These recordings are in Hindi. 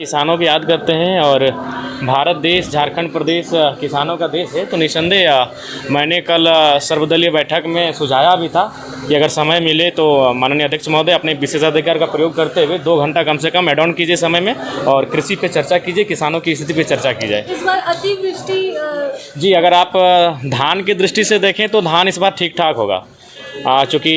किसानों की याद करते हैं और भारत देश झारखंड प्रदेश किसानों का देश है। तो निसंदेह मैंने कल सर्वदलीय बैठक में सुझाया भी था कि अगर समय मिले तो माननीय अध्यक्ष महोदय अपने विशेषाधिकार का प्रयोग करते हुए 2 घंटा कम से कम एड ऑन कीजिए समय में और कृषि पे चर्चा कीजिए, किसानों की स्थिति पे चर्चा की जाए। इस बार अतिवृष्टि जी, अगर आप धान की दृष्टि से देखें तो धान इस बार ठीक ठाक होगा। चूँकि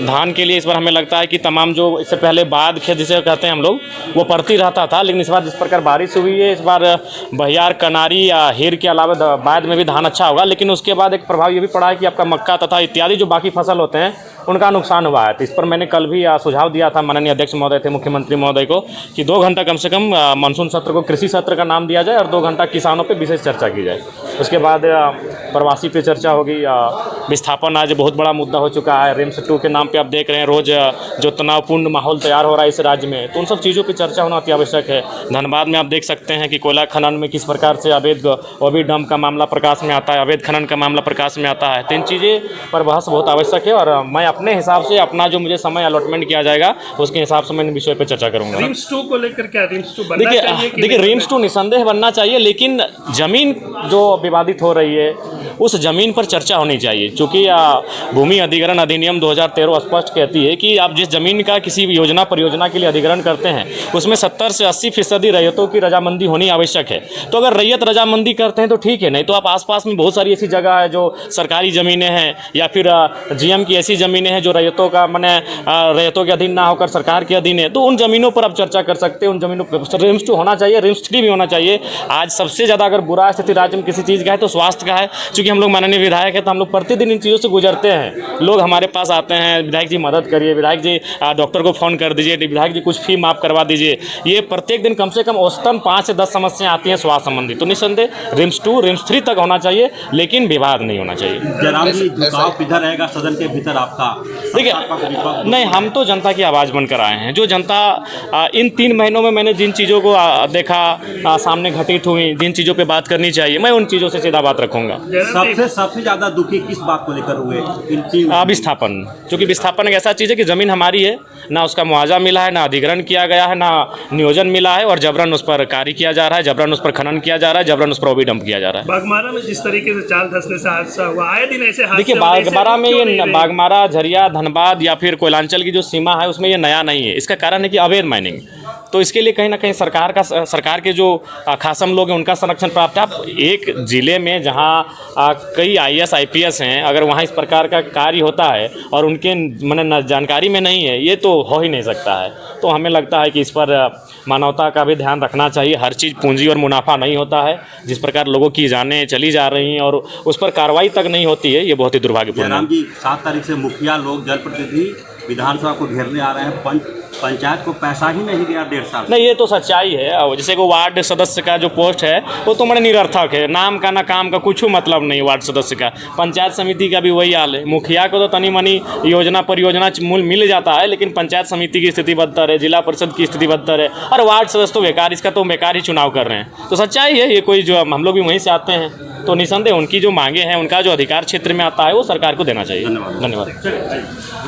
धान के लिए इस बार हमें लगता है कि तमाम जो इससे पहले बाद खेत जिसे कहते हैं हम लोग वो पड़ती रहता था, लेकिन इस बार जिस प्रकार बारिश हुई है इस बार बहियार, कनारी या हेर के अलावा बाद में भी धान अच्छा होगा। लेकिन उसके बाद एक प्रभाव ये भी पड़ा है कि आपका मक्का तथा इत्यादि जो बाकी फसल होते हैं उनका नुकसान हुआ है। तो इस पर मैंने कल भी सुझाव दिया था माननीय अध्यक्ष महोदय थे, मुख्यमंत्री महोदय को, कि 2 घंटा कम से कम मानसून सत्र को कृषि सत्र का नाम दिया जाए और 2 घंटा किसानों पे विशेष चर्चा की जाए। उसके बाद प्रवासी पे चर्चा होगी। विस्थापन आज बहुत बड़ा मुद्दा हो चुका है। रिम्स 2 के नाम पे आप देख रहे हैं रोज़ जो तनावपूर्ण माहौल तैयार हो रहा है इस राज्य में, तो उन सब चीज़ों पर चर्चा होना अति आवश्यक है। धनबाद में आप देख सकते हैं कि कोयला खनन में किस प्रकार से अवैध ओबी डंप का मामला प्रकाश में आता है, अवैध खनन का मामला प्रकाश में आता है। तो इन चीज़ें पर बहस बहुत आवश्यक है और मैं अपने हिसाब से अपना जो मुझे समय अलॉटमेंट किया जाएगा उसके हिसाब से मैं इन विषय पर चर्चा करूंगा। रिम्स 2 को लेकर क्या रिम्स 2 बनना चाहिए? देखिए रिम्स 2 निसंदेह बनना चाहिए, लेकिन ज़मीन जो विवादित हो रही है उस ज़मीन पर चर्चा होनी चाहिए। चूँकि भूमि अधिग्रहण अधिनियम 2013 स्पष्ट कहती है कि आप जिस ज़मीन का किसी भी योजना परियोजना के लिए अधिग्रहण करते हैं उसमें 70 से 80% रैयतों की रजामंदी होनी आवश्यक है। तो अगर रैयत रजामंदी करते हैं तो ठीक है, नहीं तो आप आसपास में बहुत सारी ऐसी जगह है जो सरकारी ज़मीनें हैं या फिर जीएम की ऐसी ज़मीनें हैं जो रैयतों का रैयतों के अधीन ना होकर सरकार के अधीन है, तो उन ज़मीनों पर आप चर्चा कर सकते हैं। उन ज़मीनों पर रिम्स 2 होना चाहिए, रिम्स 3 भी होना चाहिए। आज सबसे ज़्यादा अगर बुरा स्थिति राज्य में किसी चीज़ का है तो स्वास्थ्य का है। चूँकि हम लोग माननीय विधायक है तो हम लोग प्रतिदिन इन चीज़ों से गुजरते हैं। लोग हमारे पास आते हैं, विधायक जी मदद करिए, विधायक जी डॉक्टर को फ़ोन कर दीजिए, विधायक जी कुछ फी माफ़ करवा दीजिए। ये प्रत्येक दिन कम से कम औसतन 5 से 10 समस्याएं आती हैं स्वास्थ्य संबंधी। तो निसंदेह रिम्स 2 रिम्स 3 तक होना चाहिए, लेकिन विवाद नहीं होना चाहिए। जनाब जी, झुकाव किधर रहेगा सदन के भीतर आपका? देखिए नहीं, हम तो जनता की आवाज़ बनकर आए हैं। जो जनता इन 3 महीनों में मैंने जिन चीज़ों को देखा सामने घटित हुई, जिन चीज़ों पे बात करनी चाहिए, मैं उन चीज़ों से सीधा बात रखूंगा। सबसे ज़्यादा दुखी किस बात को लेकर हुए? विस्थापन। क्योंकि विस्थापन एक ऐसा चीज़ है कि ज़मीन हमारी है, ना उसका मुआवजा मिला है, ना अधिग्रहण किया गया है, ना नियोजन मिला है और जबरन उस पर कार्य किया जा रहा है, जबरन उस पर खनन किया जा रहा है, जबरन उस पर ओबी डंप किया जा रहा है। बागमारा में जिस तरीके से चाल धंसने से हादसा हुआ, आए दिन ऐसे हादसे। देखिए बागमारा में ये बागमारा, झरिया, धनबाद या फिर कोयलांचल की जो सीमा है उसमें ये नया नहीं है। इसका कारण है कि अवैध माइनिंग, तो इसके लिए कहीं ना कहीं सरकार के जो खासम लोग हैं उनका संरक्षण प्राप्त है। आप एक ज़िले में जहां कई IAS IPS हैं, अगर वहां इस प्रकार का कार्य होता है और उनके जानकारी में नहीं है, ये तो हो ही नहीं सकता है। तो हमें लगता है कि इस पर मानवता का भी ध्यान रखना चाहिए। हर चीज़ पूंजी और मुनाफा नहीं होता है। जिस प्रकार लोगों की जानें चली जा रही हैं और उस पर कार्रवाई तक नहीं होती है, ये बहुत ही दुर्भाग्यपूर्ण है। जी, 7 तारीख से मुखिया लोग, जनप्रतिनिधि विधानसभा को घेरने आ रहे हैं। पंचायत को पैसा ही नहीं दिया 1.5 साल। नहीं, ये तो सच्चाई है। जैसे को वार्ड सदस्य का जो पोस्ट है वो तो मैंने निरर्थक है, नाम का ना काम का कुछ मतलब नहीं। वार्ड सदस्य का, पंचायत समिति का भी वही हाल है। मुखिया को तो तनी मनी योजना परियोजना मूल मिल जाता है, लेकिन पंचायत समिति की स्थिति बदतर है, जिला परिषद की स्थिति बदतर है और वार्ड सदस्य तो बेकार, इसका तो बेकार ही चुनाव कर रहे हैं। तो सच्चाई है ये, कोई जो हम लोग भी वहीं से आते हैं, तो निसंदेह उनकी जो मांगे हैं, उनका जो अधिकार क्षेत्र में आता है वो सरकार को देना चाहिए। धन्यवाद। धन्यवाद।